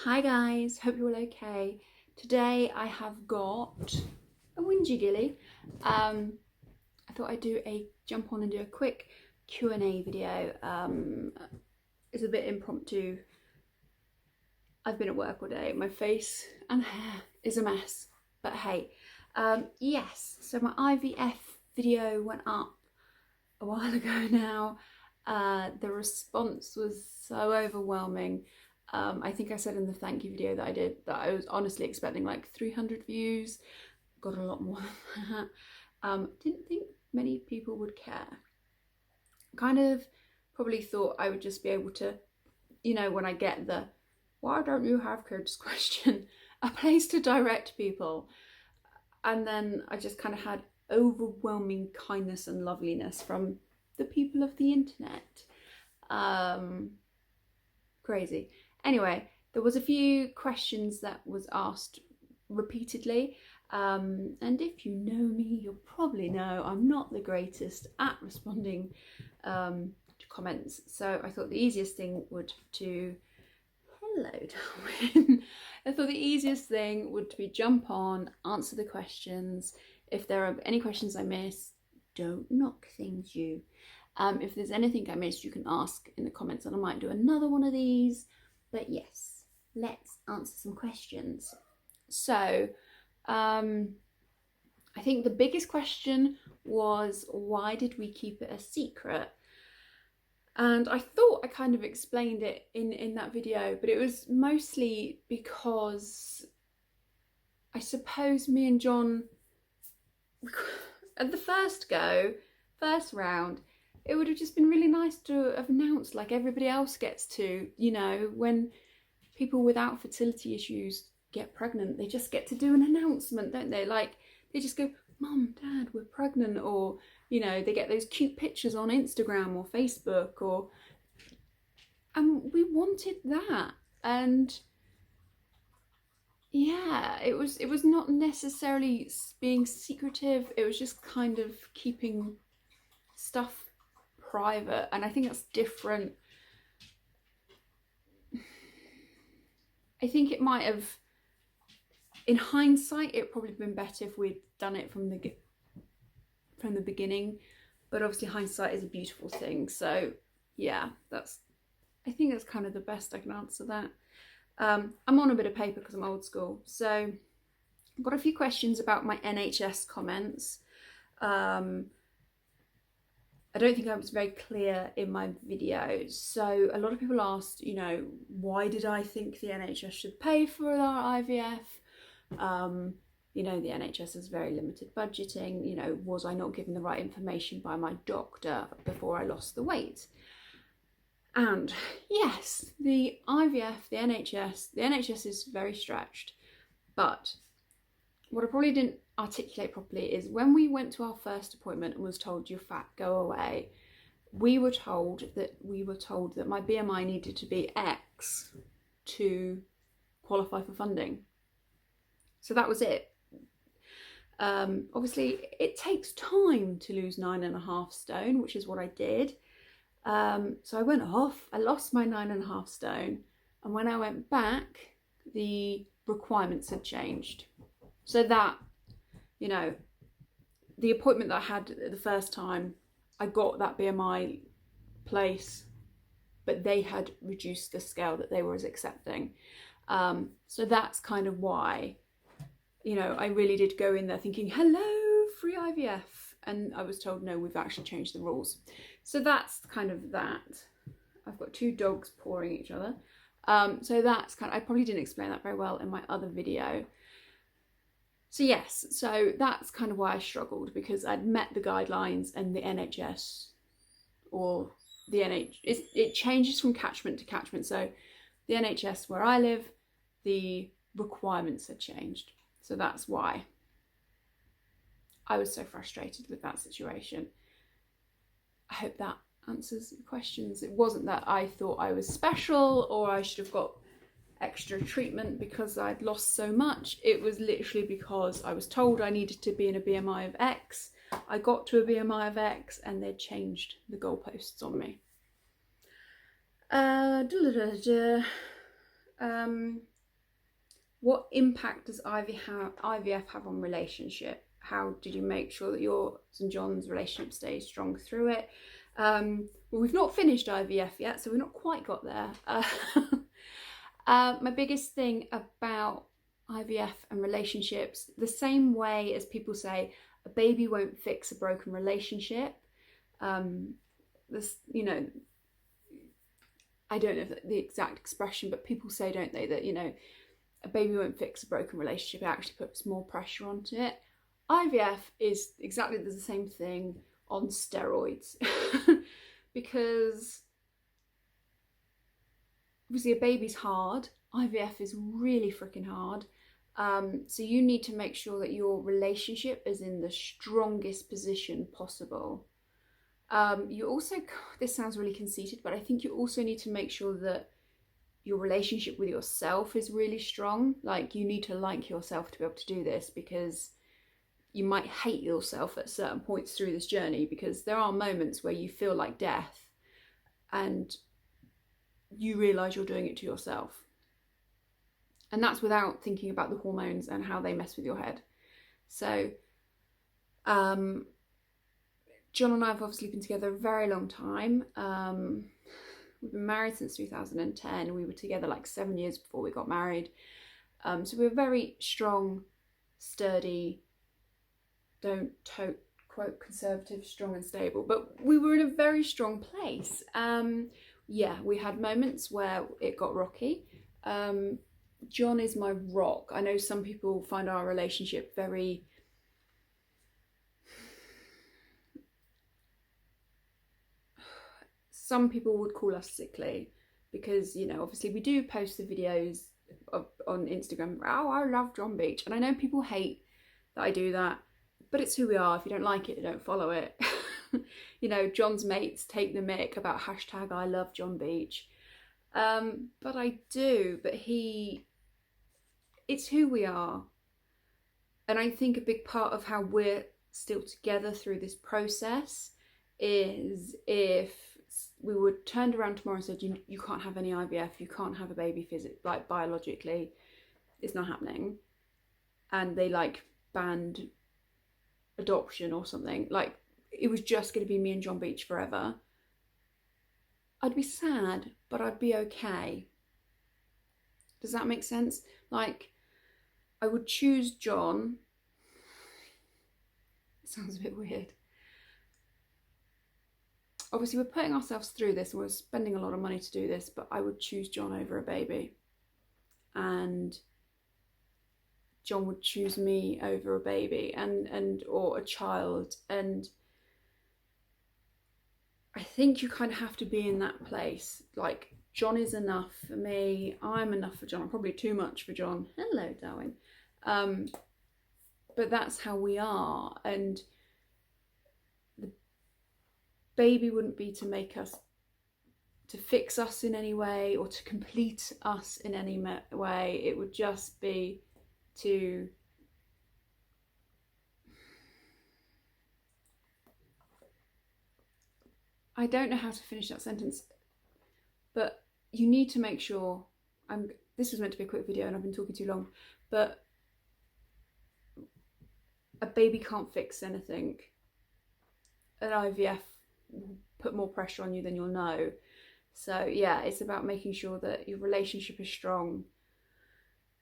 Hi guys, hope you're all okay. Today I have got a whingy gilly. I thought I'd jump on and do a quick Q&A video. It's a bit impromptu. I've been at work all day. My face and hair is a mess, but hey. Yes, so my IVF video went up a while ago now. The response was so overwhelming. I think I said in the thank you video that I did that I was honestly expecting like 300 views. Got a lot more than that. Didn't think many people would care. Kind of probably thought I would just be able to, you know, when I get the "why don't you have kids" question, a place to direct people. And then I just kind of had overwhelming kindness and loveliness from the people of the internet. Crazy. Anyway, there was a few questions that was asked repeatedly, and if you know me, you'll probably know I'm not the greatest at responding to comments. So I thought the easiest thing would to hello Darwin. I thought the easiest thing would be jump on, answer the questions. If there are any questions I miss, don't knock things, you. If there's anything I missed, you can ask in the comments and I might do another one of these. But yes, let's answer some questions. So, I think the biggest question was, why did we keep it a secret? And I thought I kind of explained it in that video, but it was mostly because I suppose me and John, at the first round, it would have just been really nice to have announced like everybody else gets to, you know, when people without fertility issues get pregnant, they just get to do an announcement, don't they? Like, they just go, "Mum, Dad, we're pregnant," or, you know, they get those cute pictures on Instagram or Facebook, or, and we wanted that. And yeah, it was not necessarily being secretive, it was just kind of keeping stuff private, and I think that's different. I think it might have, in hindsight, it probably been better if we'd done it from the beginning, but obviously hindsight is a beautiful thing. So yeah, I think that's kind of the best I can answer that. I'm on a bit of paper because I'm old school, so I've got a few questions about my NHS comments. I don't think I was very clear in my video. So a lot of people asked, you know, why did I think the NHS should pay for our IVF? You know, the NHS has very limited budgeting. You know, was I not given the right information by my doctor before I lost the weight? And yes, the IVF, the NHS is very stretched. But what I probably didn't articulate properly is when we went to our first appointment and was told "you're fat, go away," we were told that my BMI needed to be X to qualify for funding. So that was it. Obviously it takes time to lose 9.5 stone, which is what I did. So I went off, I lost my 9.5 stone, and when I went back, the requirements had changed. So that, you know, the appointment that I had the first time, I got that BMI place, but they had reduced the scale that they were accepting. So that's kind of why, you know, I really did go in there thinking, hello, free IVF. And I was told, no, we've actually changed the rules. So that's kind of that. I've got two dogs pawing each other. So that's kind of, I probably didn't explain that very well in my other video. So yes, so that's kind of why I struggled, because I'd met the guidelines and the NHS, or the it changes from catchment to catchment. So the NHS where I live, the requirements had changed. So that's why I was so frustrated with that situation. I hope that answers the questions. It wasn't that I thought I was special or I should have got extra treatment because I'd lost so much. It was literally because I was told I needed to be in a BMI of X. I got to a BMI of X and they'd changed the goalposts on me. what impact does IVF have on relationship? How did you make sure that yours and John's relationship stays strong through it? Well, we've not finished IVF yet, so we've not quite got there. My biggest thing about IVF and relationships, the same way as people say a baby won't fix a broken relationship. This, you know, I don't know the exact expression, but people say, don't they, that, you know, a baby won't fix a broken relationship. It actually puts more pressure onto it. IVF is exactly the same thing on steroids. Because obviously a baby's hard. IVF is really freaking hard. So you need to make sure that your relationship is in the strongest position possible. You also, this sounds really conceited, but I think you also need to make sure that your relationship with yourself is really strong. Like, you need to like yourself to be able to do this, because you might hate yourself at certain points through this journey, because there are moments where you feel like death and you realise you're doing it to yourself. And that's without thinking about the hormones and how they mess with your head. So, John and I have obviously been together a very long time. We've been married since 2010. We were together like 7 years before we got married. So we were very strong, sturdy, don't quote conservative, strong and stable, but we were in a very strong place. Yeah, we had moments where it got rocky. John is my rock. I know some people find our relationship very some people would call us sickly, because, you know, obviously we do post the videos on Instagram. Oh, I love John Beach. And I know people hate that I do that, but it's who we are. If you don't like it, don't follow it. You know, John's mates take the mick about hashtag I love John Beach. But I do, but it's who we are. And I think a big part of how we're still together through this process is if we were turned around tomorrow and said, you can't have any IVF, you can't have a baby like biologically, it's not happening, and they like banned adoption or something, like it was just going to be me and John Beach forever, I'd be sad, but I'd be okay. Does that make sense? Like, I would choose John. It sounds a bit weird. Obviously, we're putting ourselves through this and we're spending a lot of money to do this, but I would choose John over a baby. And John would choose me over a baby or a child. And I think you kind of have to be in that place. Like, John is enough for me. I'm enough for John. I'm probably too much for John. Hello, darling. But that's how we are. And the baby wouldn't be to make us, to fix us in any way or to complete us in any way. It would just be to I don't know how to finish that sentence, but you need to make sure, this was meant to be a quick video and I've been talking too long, but a baby can't fix anything. An IVF will put more pressure on you than you'll know. So yeah, it's about making sure that your relationship is strong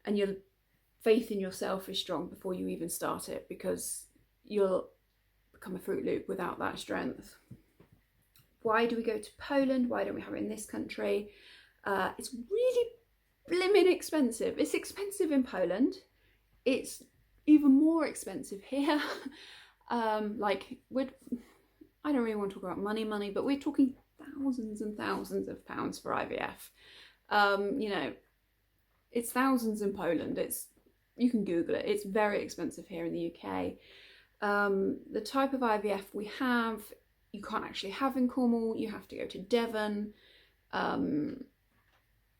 and your faith in yourself is strong before you even start it, because you'll become a Fruit Loop without that strength. Why do we go to Poland? Why don't we have it in this country? It's really blimmin' expensive. It's expensive in Poland. It's even more expensive here. Like, I don't really want to talk about money, but we're talking thousands and thousands of pounds for IVF. You know, it's thousands in Poland. You can Google it. It's very expensive here in the UK. The type of IVF we have, you can't actually have in Cornwall. You have to go to Devon.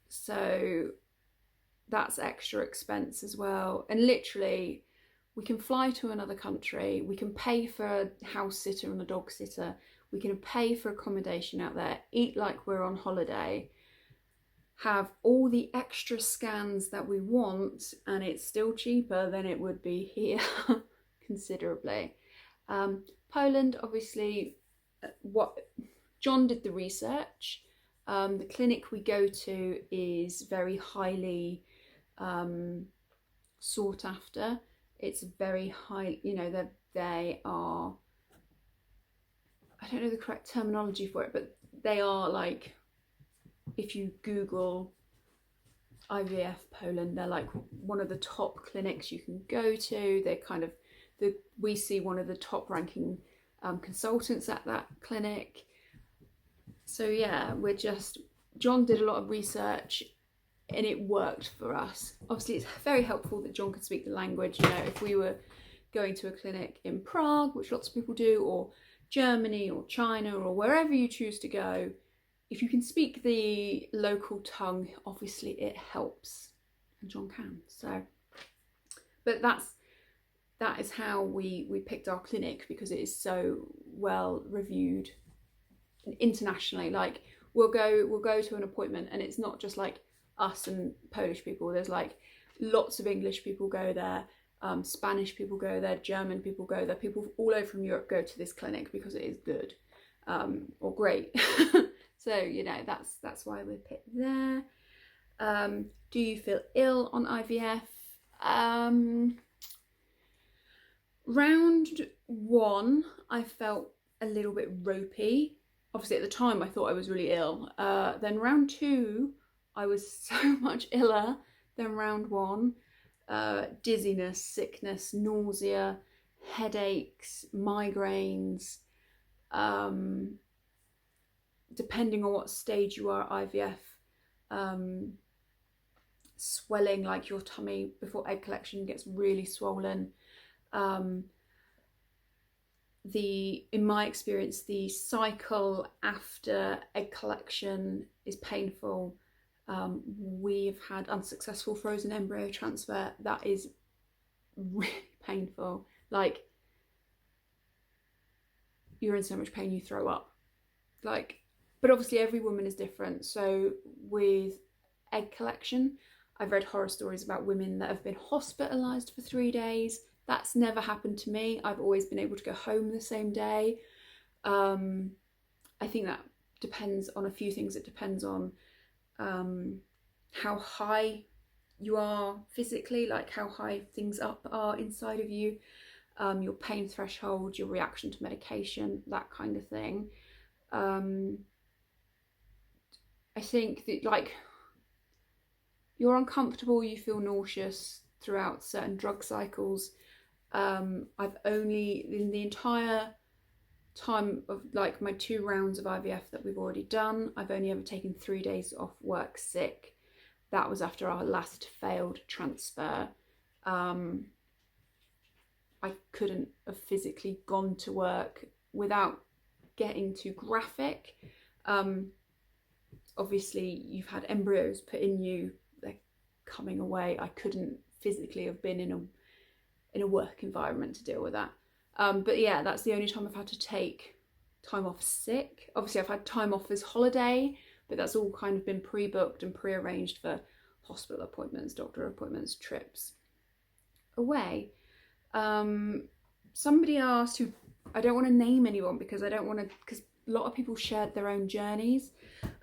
So that's extra expense as well. And literally, we can fly to another country. We can pay for a house sitter and a dog sitter. We can pay for accommodation out there, eat like we're on holiday, have all the extra scans that we want, and it's still cheaper than it would be here considerably. Poland, obviously, what John did the research. The clinic we go to is very highly sought after. It's very high, you know, they are, I don't know the correct terminology for it, but they are like, if you Google IVF Poland, they're like one of the top clinics you can go to. They're kind of, we see one of the top ranking consultants at that clinic. So yeah, John did a lot of research and it worked for us. Obviously, it's very helpful that John could speak the language. You know, if we were going to a clinic in Prague, which lots of people do, or Germany or China or wherever you choose to go, if you can speak the local tongue, obviously it helps, and John can. So, but that is how we picked our clinic, because it is so well reviewed internationally. Like we'll go to an appointment and it's not just like us and Polish people. There's like lots of English people go there, Spanish people go there, German people go there, people all over from Europe go to this clinic because it is good or great. So you know, that's why we picked there. Do you feel ill on IVF? Round 1 I felt a little bit ropey. Obviously at the time I thought I was really ill. Then round 2 I was so much iller than round 1. Dizziness, sickness, nausea, headaches, migraines. Depending on what stage you are at IVF, swelling, like your tummy before egg collection gets really swollen. In my experience, the cycle after egg collection is painful. We've had unsuccessful frozen embryo transfer. That is really painful. Like, you're in so much pain you throw up. Like, but obviously every woman is different. So with egg collection, I've read horror stories about women that have been hospitalized for 3 days. That's never happened to me. I've always been able to go home the same day. I think that depends on a few things. It depends on how high you are physically, like how high things up are inside of you, your pain threshold, your reaction to medication, that kind of thing. I think that, like, you're uncomfortable, you feel nauseous throughout certain drug cycles. I've only, in the entire time of like my 2 rounds of IVF that we've already done, I've only ever taken 3 days off work sick. That was after our last failed transfer. I couldn't have physically gone to work without getting too graphic. Obviously you've had embryos put in you, they're coming away. I couldn't physically have been in a work environment to deal with that. But yeah, that's the only time I've had to take time off sick. Obviously I've had time off as holiday, but that's all kind of been pre-booked and pre-arranged for hospital appointments, doctor appointments, trips away. Somebody asked, who, I don't want to name anyone because because a lot of people shared their own journeys.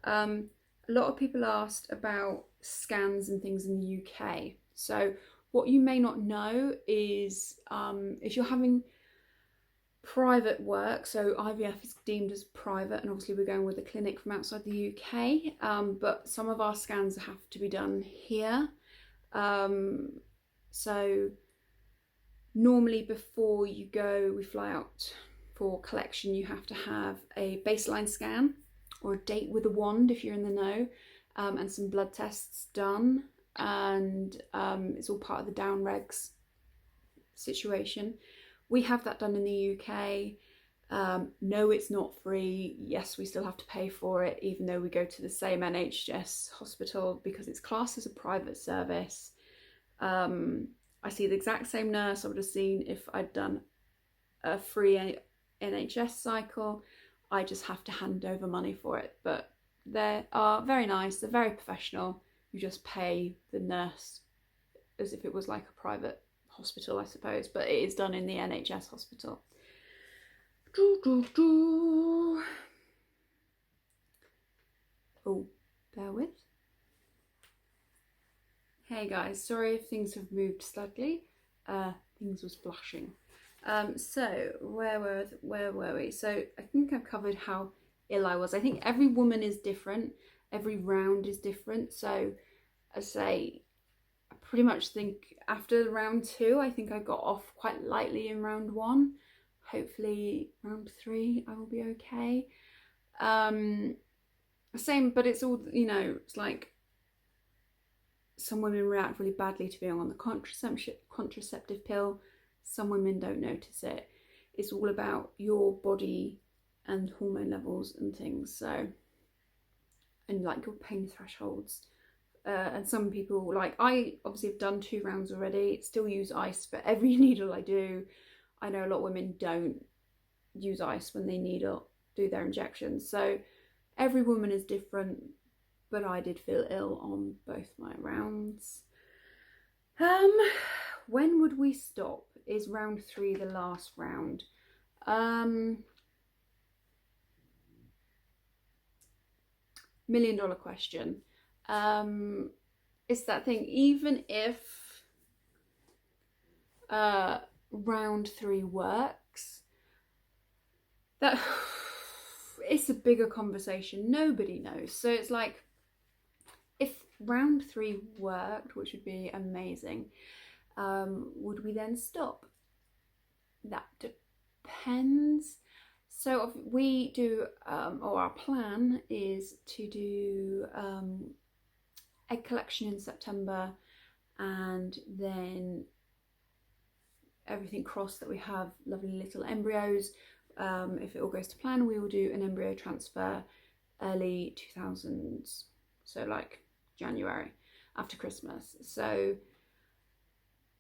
A lot of people asked about scans and things in the UK. So what you may not know is if you're having private work, so IVF is deemed as private, and obviously we're going with a clinic from outside the UK, but some of our scans have to be done here. So normally before you go, we fly out for collection, you have to have a baseline scan or a date with a wand if you're in the know, and some blood tests done, and it's all part of the down regs situation. We have that done in the UK. No, it's not free. Yes, we still have to pay for it, even though we go to the same NHS hospital because it's classed as a private service. I see the exact same nurse I would have seen if I'd done a free NHS cycle. I just have to hand over money for it. But They are very nice, they're very professional. You just pay the nurse as if it was like a private hospital, I suppose, but it is done in the NHS hospital. Oh, bear with. Hey guys, sorry if things have moved slightly. Things was flashing. So where were we? So I think I've covered how ill I was. I think every woman is different. Every round is different. So I say, I pretty much think after round 2, I think I got off quite lightly in round 1. Hopefully round 3 I will be okay. Same, but it's all, you know, it's like some women react really badly to being on the contraceptive pill. Some women don't notice it. It's all about your body and hormone levels and things. So, and like your pain thresholds. And some people, like I obviously have done 2 rounds already, still use ice for every needle I do. I know a lot of women don't use ice when they do their injections. So every woman is different, but I did feel ill on both my rounds. When would we stop? Is round 3 the last round? $1,000,000 question. It's that thing, even if round 3 works, that it's a bigger conversation. Nobody knows. So it's like, if round 3 worked, which would be amazing, would we then stop? That depends. So we do, or our plan is to do egg collection in September, and then everything crossed that we have lovely little embryos. If it all goes to plan, we will do an embryo transfer early 2000s, so like January after Christmas. So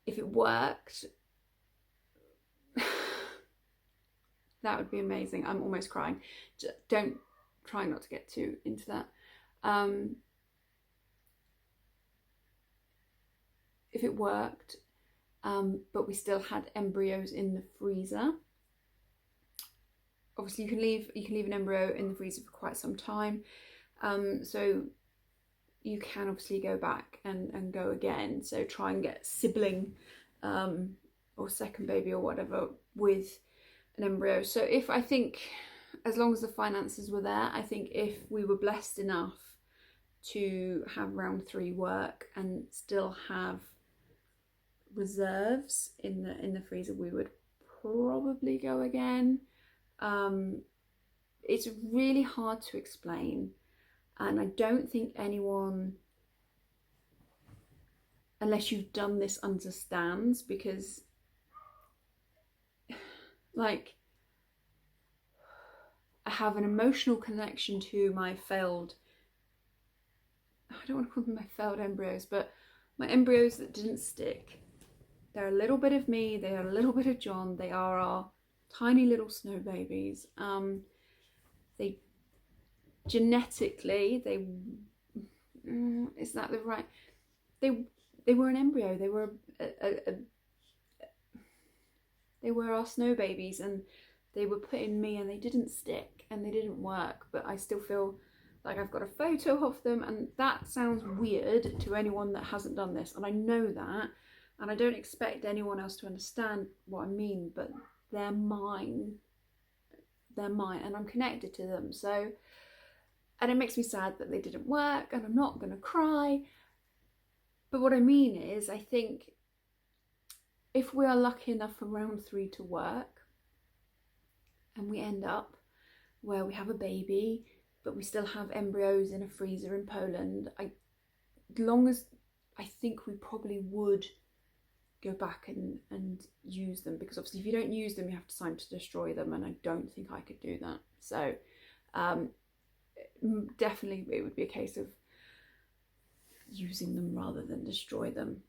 if it worked, that would be amazing. I'm almost crying. Don't try not to get too into that. If it worked, but we still had embryos in the freezer. Obviously, you can leave an embryo in the freezer for quite some time. So you can obviously go back and go again. So try and get sibling or second baby or whatever with an embryo. So if I think, as long as the finances were there, I think if we were blessed enough to have round 3 work and still have reserves in the freezer, we would probably go again. It's really hard to explain, and I don't think anyone, unless you've done this, understands, because like I have an emotional connection to my failed, I don't want to call them my failed embryos, but my embryos that didn't stick. They're a little bit of me, they are a little bit of John, they are our tiny little snow babies. They genetically, is that the right, they were an embryo, they were they were our snow babies, and they were put in me and they didn't stick and they didn't work, but I still feel like I've got a photo of them, and that sounds weird to anyone that hasn't done this, and I know that, and I don't expect anyone else to understand what I mean, but they're mine, and I'm connected to them. So, and it makes me sad that they didn't work, and I'm not gonna cry, but what I mean is, I think if we are lucky enough for round 3 to work, and we end up where we have a baby, but we still have embryos in a freezer in Poland, long as I think we probably would go back and use them, because obviously if you don't use them, you have to sign to destroy them, and I don't think I could do that. So definitely it would be a case of using them rather than destroy them.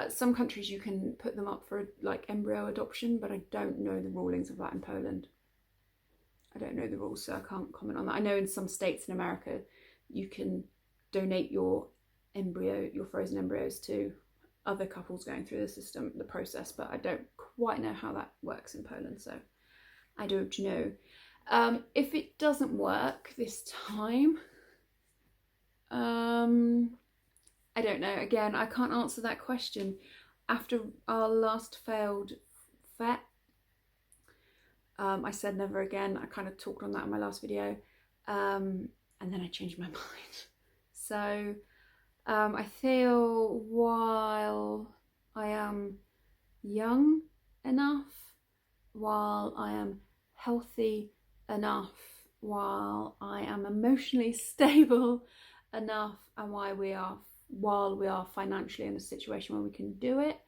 Some countries you can put them up for like embryo adoption, but I don't know the rulings of that in Poland. I don't know the rules, so I can't comment on that. I know in some states in America you can donate your frozen embryos to other couples going through the process, but I don't quite know how that works in Poland, so I don't know. If it doesn't work this time, I don't know. Again, I can't answer that question. After our last failed FET, I said never again. I kind of talked on that in my last video, and then I changed my mind. So I feel while I am young enough, while I am healthy enough, while I am emotionally stable enough, and while we are financially in a situation where we can do it,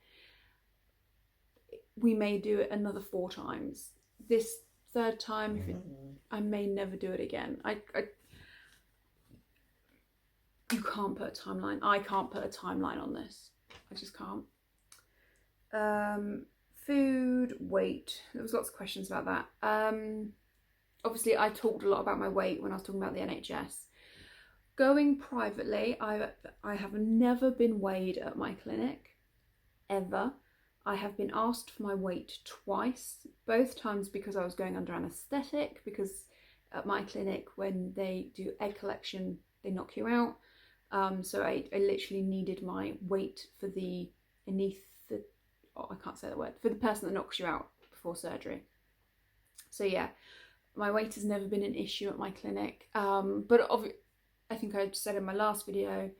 we may do it another 4 times. This third time, I may never do it again. You can't put a timeline. I can't put a timeline on this. I just can't. Food, weight. There was lots of questions about that. Obviously, I talked a lot about my weight when I was talking about the NHS. Going privately, I have never been weighed at my clinic, ever. I have been asked for my weight twice, both times because I was going under anaesthetic, because at my clinic, when they do egg collection, they knock you out. So I literally needed my weight for the I can't say that word, for the person that knocks you out before surgery. So yeah, my weight has never been an issue at my clinic. But I think I said in my last video,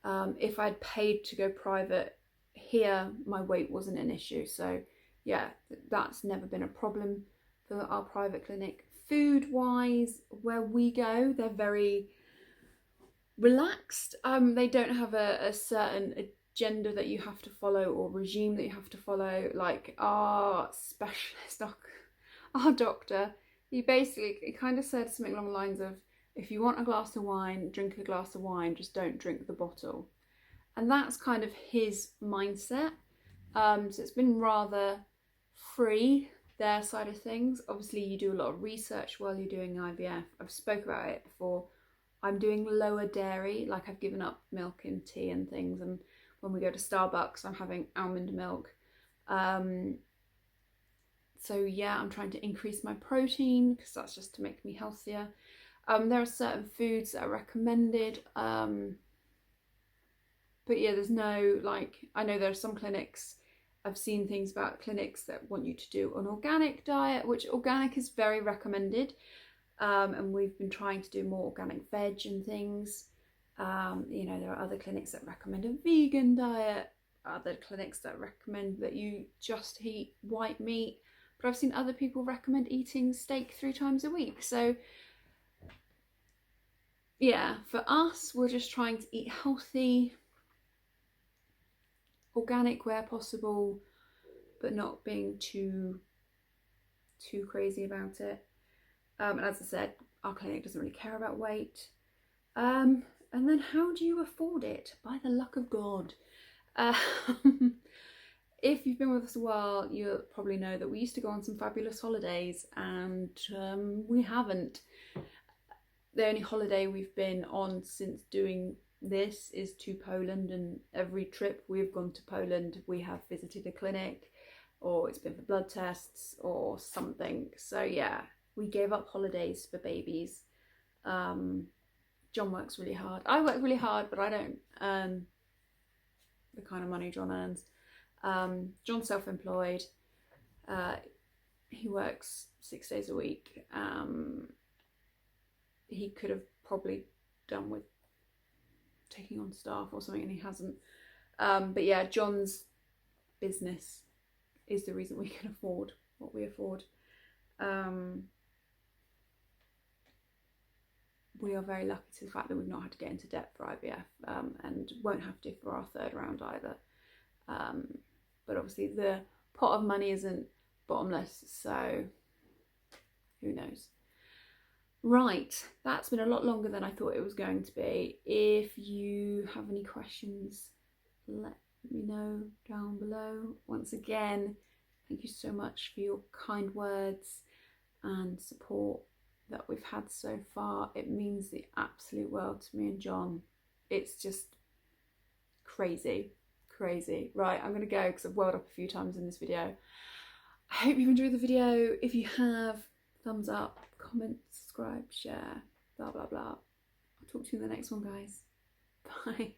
if I'd paid to go private here, my weight wasn't an issue. So yeah, that's never been a problem for our private clinic. Food wise, where we go, they're very relaxed. They don't have a certain agenda that you have to follow or regime that you have to follow. Like our specialist, our doctor, he kind of said something along the lines of, if you want a glass of wine, drink a glass of wine, just don't drink the bottle. And that's kind of his mindset. So it's been rather free, their side of things. Obviously you do a lot of research while you're doing IVF. I've spoke about it before. I'm doing lower dairy, like I've given up milk and tea and things, and when we go to Starbucks I'm having almond milk. So yeah, I'm trying to increase my protein because that's just to make me healthier. There are certain foods that are recommended, but yeah, there's no, like, I know there are some clinics, I've seen things about clinics that want you to do an organic diet, which organic is very recommended. And we've been trying to do more organic veg and things. You know, there are other clinics that recommend a vegan diet, other clinics that recommend that you just eat white meat, but I've seen other people recommend eating steak 3 times a week. So yeah, for us, we're just trying to eat healthy, organic where possible, but not being too crazy about it. And as I said, our clinic doesn't really care about weight. And then how do you afford it? By the luck of God. If you've been with us a while, you'll probably know that we used to go on some fabulous holidays, and we haven't. The only holiday we've been on since doing this is to Poland, and every trip we've gone to Poland, we have visited a clinic, or it's been for blood tests or something. So yeah, we gave up holidays for babies. John works really hard. I work really hard, but I don't earn the kind of money John earns. John's self-employed. He works 6 days a week. He could have probably done with taking on staff or something, and he hasn't. But yeah, John's business is the reason we can afford what we afford. We are very lucky to the fact that we've not had to get into debt for IVF, and won't have to for our 3rd round either. But obviously the pot of money isn't bottomless, so who knows. Right, that's been a lot longer than I thought it was going to be. If you have any questions, let me know down below. Once again, thank you so much for your kind words and support. that we've had so far. It means the absolute world to me and John. It's just crazy, crazy. Right, I'm gonna go because I've welled up a few times in this video. I hope you've enjoyed the video. If you have, thumbs up, comment, subscribe, share, blah, blah, blah. I'll talk to you in the next one, guys. Bye.